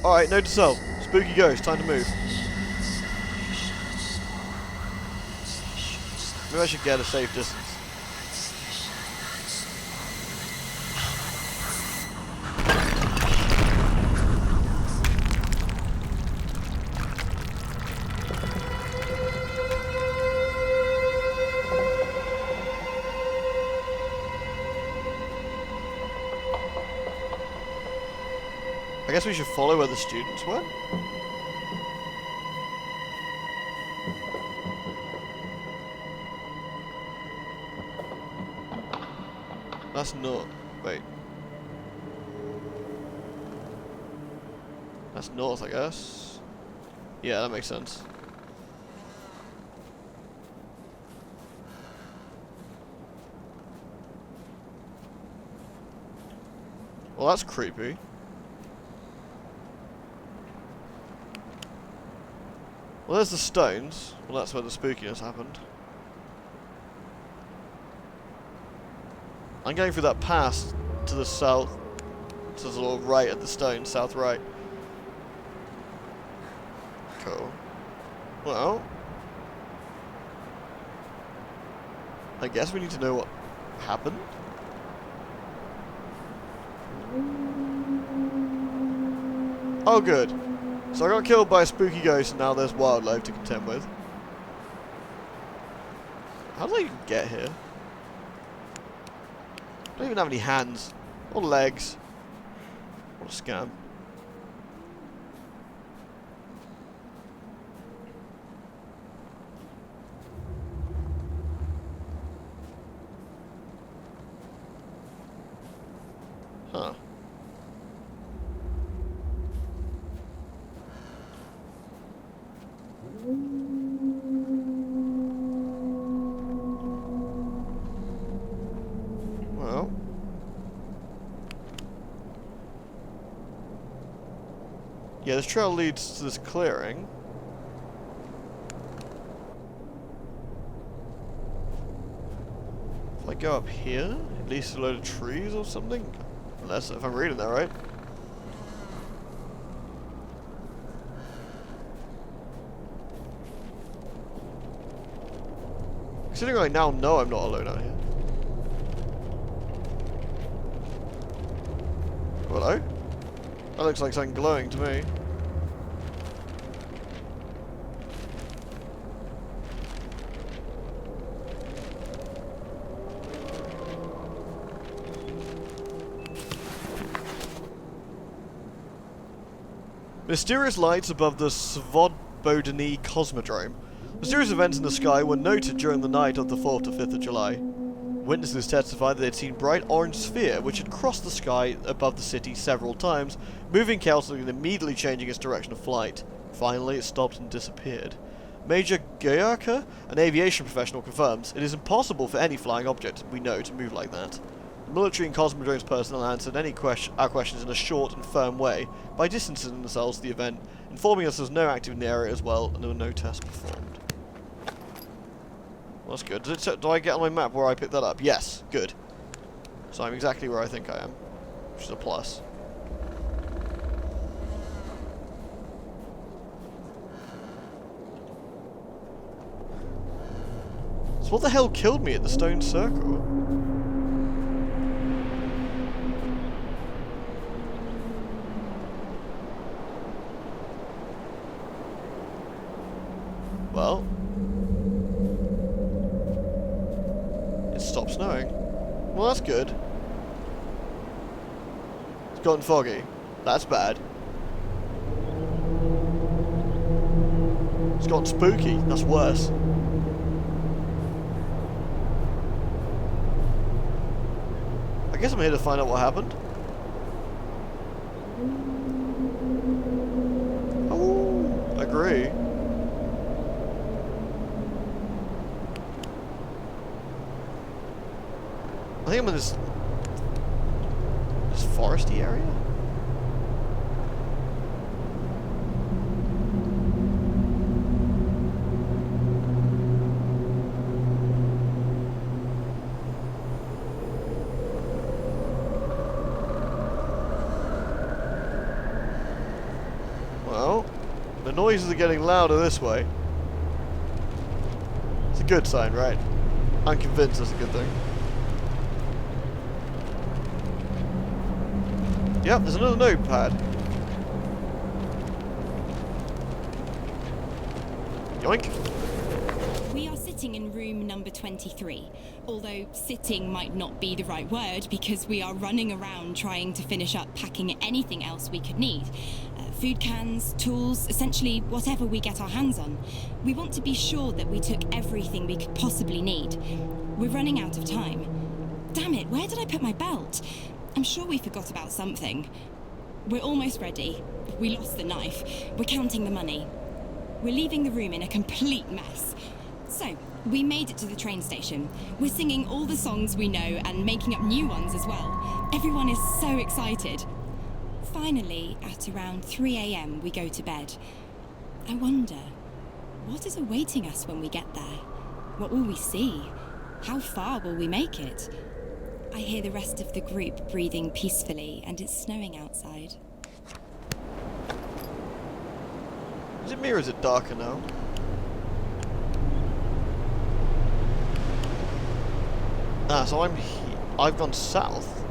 Alright, note to self. Spooky ghost, time to move. Maybe I should get a safe distance. I guess we should follow where the students went? That's not... wait. That's north, I guess. Yeah, that makes sense. Well, that's creepy. Well, there's the stones. Well, that's where the spookiness happened. I'm going through that pass to the south. To the little right at the stone, south right. Cool. Well, I guess we need to know what happened. Oh, good. So I got killed by a spooky ghost and now there's wildlife to contend with. How did I even get here? I don't even have any hands or legs. What a scam. Huh. Well. Yeah, this trail leads to this clearing. If I go up here, at least a load of trees or something? Unless, if I'm reading that right. Considering I now know I'm not alone out here. Hello? That looks like something glowing to me. Mysterious lights above the Svobodny Cosmodrome. Mysterious events in the sky were noted during the night of the 4th to 5th of July. Witnesses testified that they had seen a bright orange sphere which had crossed the sky above the city several times, moving chaotically and immediately changing its direction of flight. Finally, it stopped and disappeared. Major Gayarka, an aviation professional, confirms it is impossible for any flying object we know to move like that. The military and Cosmodrome's personnel answered our questions in a short and firm way by distancing themselves to the event, informing us there was no active in the area as well and there were no tests performed. Well, that's good. Do I get on my map where I picked that up? Yes. Good. So I'm exactly where I think I am, which is a plus. So what the hell killed me at the stone circle? Well, it stopped snowing. Well, that's good. It's gotten foggy. That's bad. It's gotten spooky. That's worse. I guess I'm here to find out what happened. Oh, I agree. I think I'm in this foresty area. Well, the noises are getting louder this way. It's a good sign, right? I'm convinced that's a good thing. Yep, there's another notepad. Yoink. We are sitting in room number 23, although sitting might not be the right word because we are running around trying to finish up packing anything else we could need. Food cans, tools, essentially whatever we get our hands on. We want to be sure that we took everything we could possibly need. We're running out of time. Damn it, where did I put my belt? I'm sure we forgot about something. We're almost ready. We lost the knife. We're counting the money. We're leaving the room in a complete mess. So, we made it to the train station. We're singing all the songs we know and making up new ones as well. Everyone is so excited. Finally, at around 3 a.m, we go to bed. I wonder, what is awaiting us when we get there? What will we see? How far will we make it? I hear the rest of the group breathing peacefully, and it's snowing outside. Is it me or is it darker now? Ah, so I've gone south.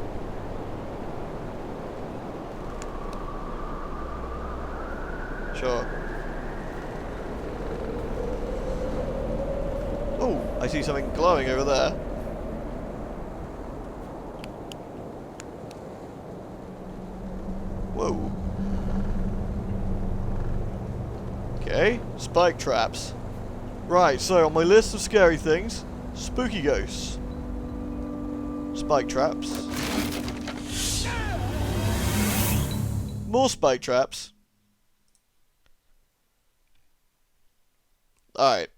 Sure. Oh, I see something glowing over there. Whoa. Okay, spike traps. Right, so on my list of scary things, spooky ghosts. Spike traps. More spike traps. Alright.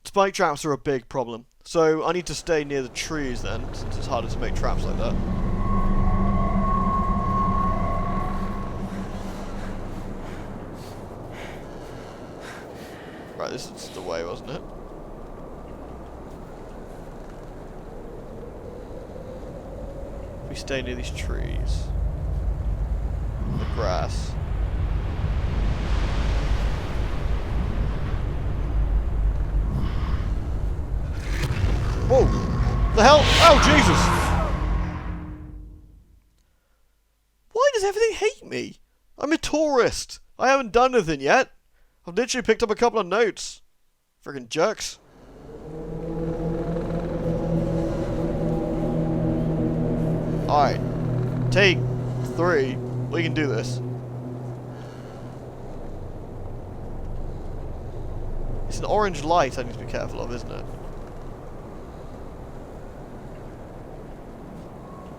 Spike traps are a big problem. So I need to stay near the trees then, since it's harder to make traps like that. Right, this is the way, wasn't it? We stay near these trees. The grass. Whoa! The hell? Oh, Jesus! Why does everything hate me? I'm a tourist. I haven't done anything yet. I've literally picked up a couple of notes. Friggin' jerks. Alright. Take 3. We can do this. It's an orange light I need to be careful of, isn't it?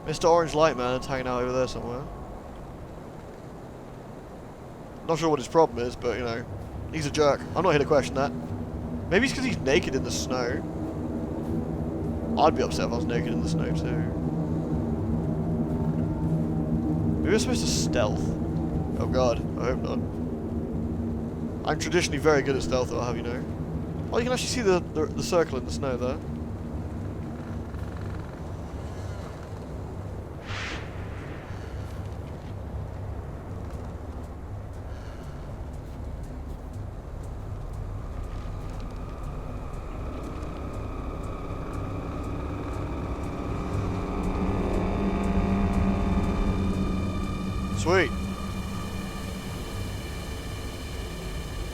Mr. Orange Light Man is hanging out over there somewhere. Not sure what his problem is, but, you know, he's a jerk. I'm not here to question that. Maybe it's because he's naked in the snow. I'd be upset if I was naked in the snow, too. Maybe we're supposed to stealth. Oh, God. I hope not. I'm traditionally very good at stealth, I'll have you know. Oh, you can actually see the circle in the snow there. Sweet.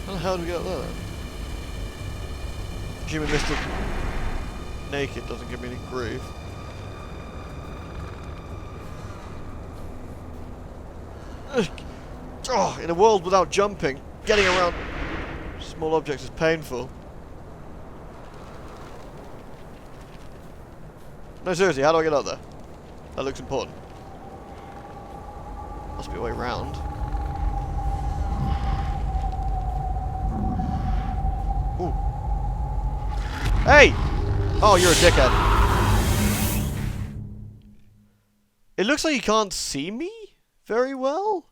How the hell do we get up there then? Assuming Mr. Naked doesn't give me any grief. Oh, in a world without jumping, getting around small objects is painful. No, seriously, how do I get up there? That looks important. Must be a way round. Ooh. Hey! Oh, you're a dickhead. It looks like you can't see me very well.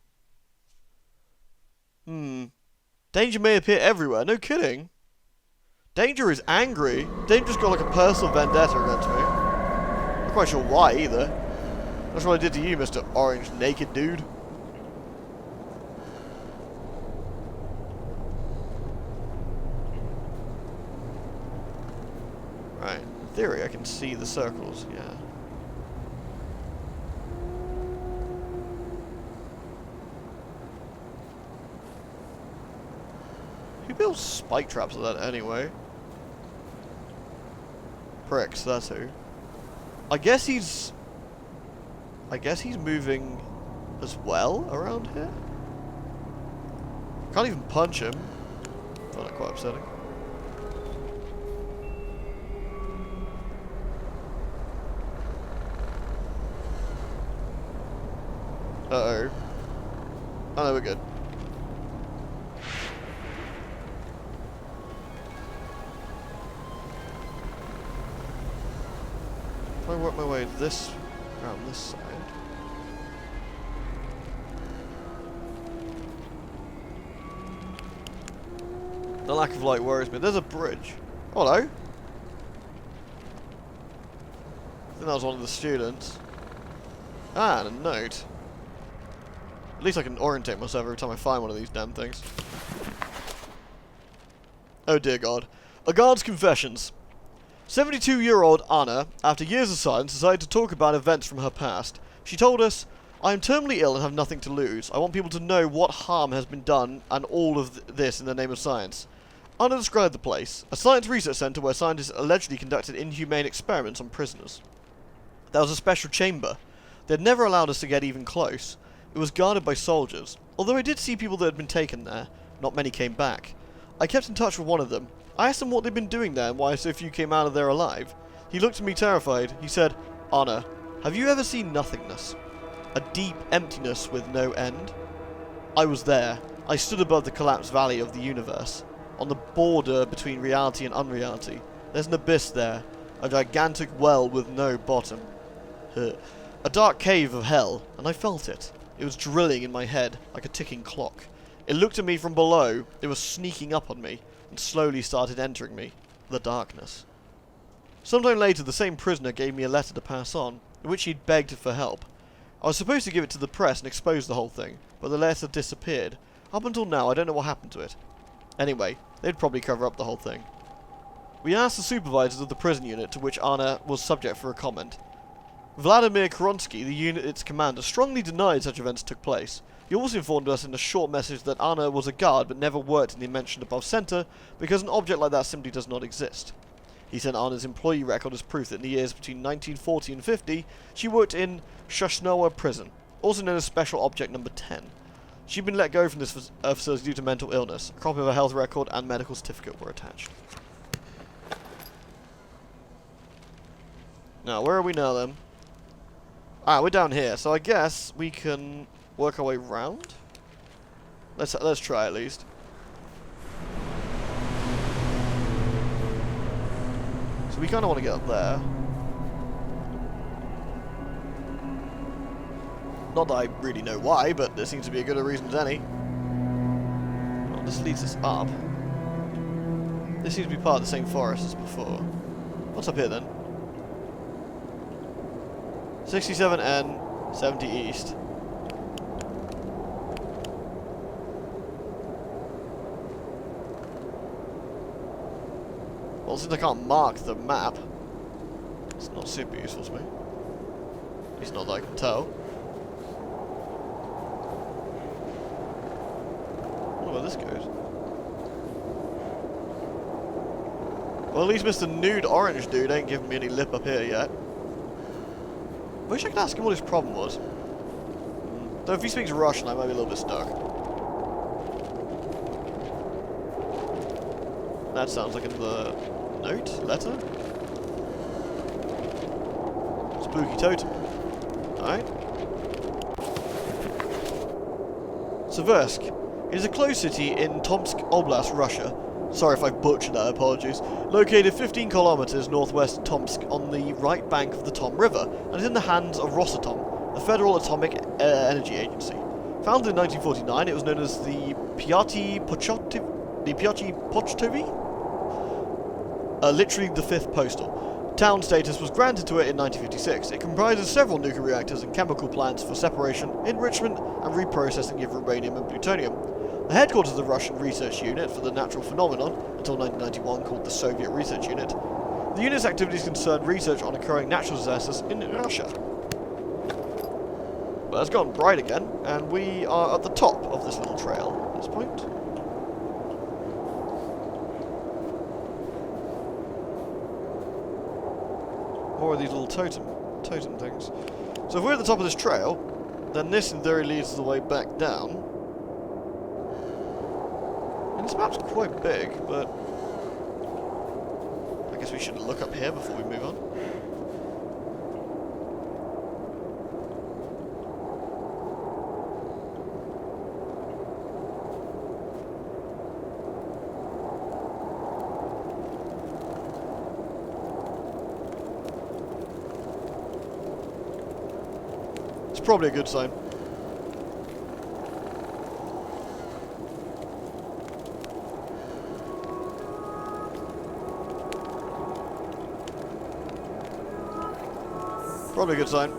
Danger may appear everywhere. No kidding. Danger is angry. Danger's got like a personal vendetta against me. Not quite sure why either. That's what I did to you, Mr. Orange Naked Dude. theory, I can see the circles, yeah. Who builds spike traps like that anyway? Pricks, that's who. I guess he's moving as well around here? Can't even punch him. Found that quite upsetting. Uh-oh. Oh no, we're good. If I work my way this around this side. The lack of light worries me. There's a bridge. Oh, hello. I think that was one of the students. Ah, and a note. At least I can orientate myself every time I find one of these damn things. Oh dear God. A guard's confessions. 72-year-old Anna, after years of silence, decided to talk about events from her past. She told us, "I am terminally ill and have nothing to lose. I want people to know what harm has been done and all of this in the name of science." Anna described the place, a science research centre where scientists allegedly conducted inhumane experiments on prisoners. There was a special chamber. They had never allowed us to get even close. It was guarded by soldiers. Although I did see people that had been taken there, not many came back. I kept in touch with one of them. I asked him what they'd been doing there and why so few came out of there alive. He looked at me terrified. He said, "Anna, have you ever seen nothingness? A deep emptiness with no end?" I was there. I stood above the collapsed valley of the universe, on the border between reality and unreality. There's an abyss there, a gigantic well with no bottom. A dark cave of hell, and I felt it. It was drilling in my head, like a ticking clock. It looked at me from below. It was sneaking up on me, and slowly started entering me. The darkness. Sometime later, the same prisoner gave me a letter to pass on, in which he'd begged for help. I was supposed to give it to the press and expose the whole thing, but the letter disappeared. Up until now, I don't know what happened to it. Anyway, they'd probably cover up the whole thing. We asked the supervisors of the prison unit to which Anna was subject for a comment. Vladimir Koronsky, the unit's commander, strongly denied such events took place. He also informed us in a short message that Anna was a guard but never worked in the mentioned above centre because an object like that simply does not exist. He sent Anna's employee record as proof that in the years between 1940 and 50, she worked in Shashnowa prison, also known as Special Object Number 10. She'd been let go from this facility due to mental illness. A copy of her health record and medical certificate were attached. Now, where are we now then? Ah, we're down here, so I guess we can work our way round? Let's try at least. So we kind of want to get up there. Not that I really know why, but there seems to be a good a reason as any. Well, this leads us up. This seems to be part of the same forest as before. What's up here then? 67N, 70 East. Well, since I can't mark the map, it's not super useful to me. At least not that I can tell. I wonder where this goes. Well, at least Mr. Nude Orange Dude ain't giving me any lip up here yet. Wish I could ask him what his problem was. Though if he speaks Russian, I might be a little bit stuck. That sounds like in the note? Letter? Spooky totem. Alright. Seversk. It is a closed city in Tomsk Oblast, Russia. Sorry if I butchered that, apologies. Located 15 kilometers northwest of Tomsk on the right bank of the Tom River, and is in the hands of Rosatom, the Federal Atomic Energy Agency. Founded in 1949, it was known as the Pyatyi Pochtovi? Literally the fifth postal. Town status was granted to it in 1956. It comprises several nuclear reactors and chemical plants for separation, enrichment, and reprocessing of uranium and plutonium. The headquarters of the Russian Research Unit for the Natural Phenomenon, until 1991 called the Soviet Research Unit, The unit's activities concern research on occurring natural disasters in Russia. Well, it's gone bright again, and we are at the top of this little trail at this point. More of these little totem things. So if we're at the top of this trail, then this in theory leads the way back down. And this map's quite big, but I guess we should look up here before we move on. It's probably a good sign. Probably a good sign.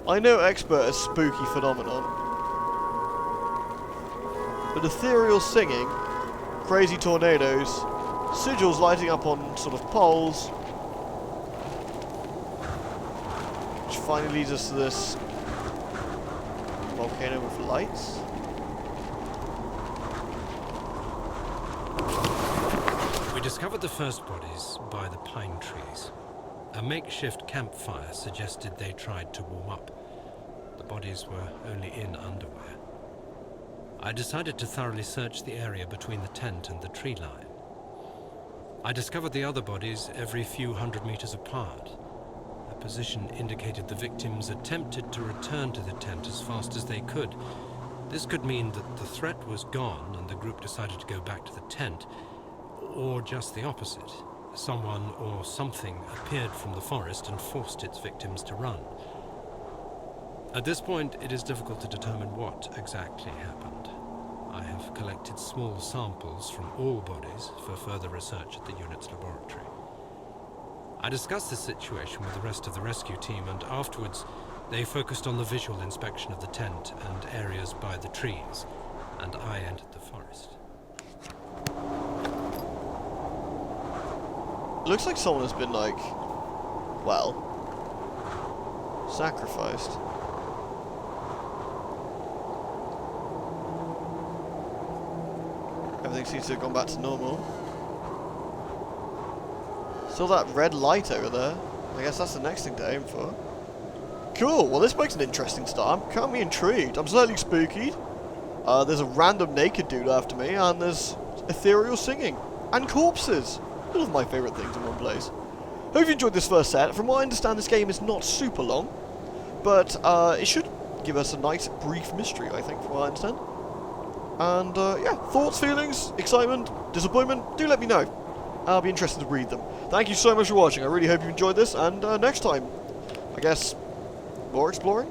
I know expert at spooky phenomenon, but ethereal singing, crazy tornadoes, sigils lighting up on sort of poles, which finally leads us to this volcano with lights. We discovered the first bodies by the pine trees. A makeshift campfire suggested they tried to warm up. The bodies were only in underwear. I decided to thoroughly search the area between the tent and the tree line. I discovered the other bodies every few hundred meters apart. A position indicated the victims attempted to return to the tent as fast as they could. This could mean that the threat was gone and the group decided to go back to the tent, or just the opposite. Someone or something appeared from the forest and forced its victims to run. At this point, it is difficult to determine what exactly happened. I have collected small samples from all bodies for further research at the unit's laboratory. I discussed this situation with the rest of the rescue team, and afterwards they focused on the visual inspection of the tent and areas by the trees, and I entered the forest. Looks like someone has been, like, well, sacrificed. Everything seems to have gone back to normal. Still that red light over there. I guess that's the next thing to aim for. Cool, well this makes an interesting start. I'm currently intrigued. I'm slightly spooky. There's a random naked dude after me, and there's ethereal singing. And corpses. All of my favourite things in one place. Hope you enjoyed this first set. From what I understand, this game is not super long, but it should give us a nice brief mystery, I think, from what I understand. And yeah, thoughts, feelings, excitement, disappointment, do let me know. I'll be interested to read them. Thank you so much for watching. I really hope you enjoyed this, and next time, I guess, more exploring?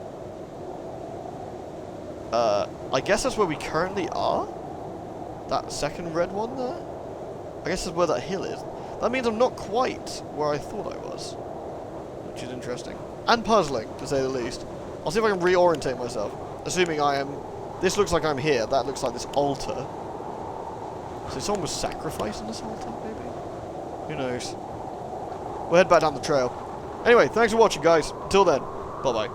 I guess that's where we currently are? That second red one there? I guess that's where that hill is. That means I'm not quite where I thought I was. Which is interesting. And puzzling, to say the least. I'll see if I can reorientate myself. Assuming I am... This looks like I'm here. That looks like this altar. So someone was sacrificed in this altar, maybe? Who knows? We'll head back down the trail. Anyway, thanks for watching, guys. Until then, bye-bye.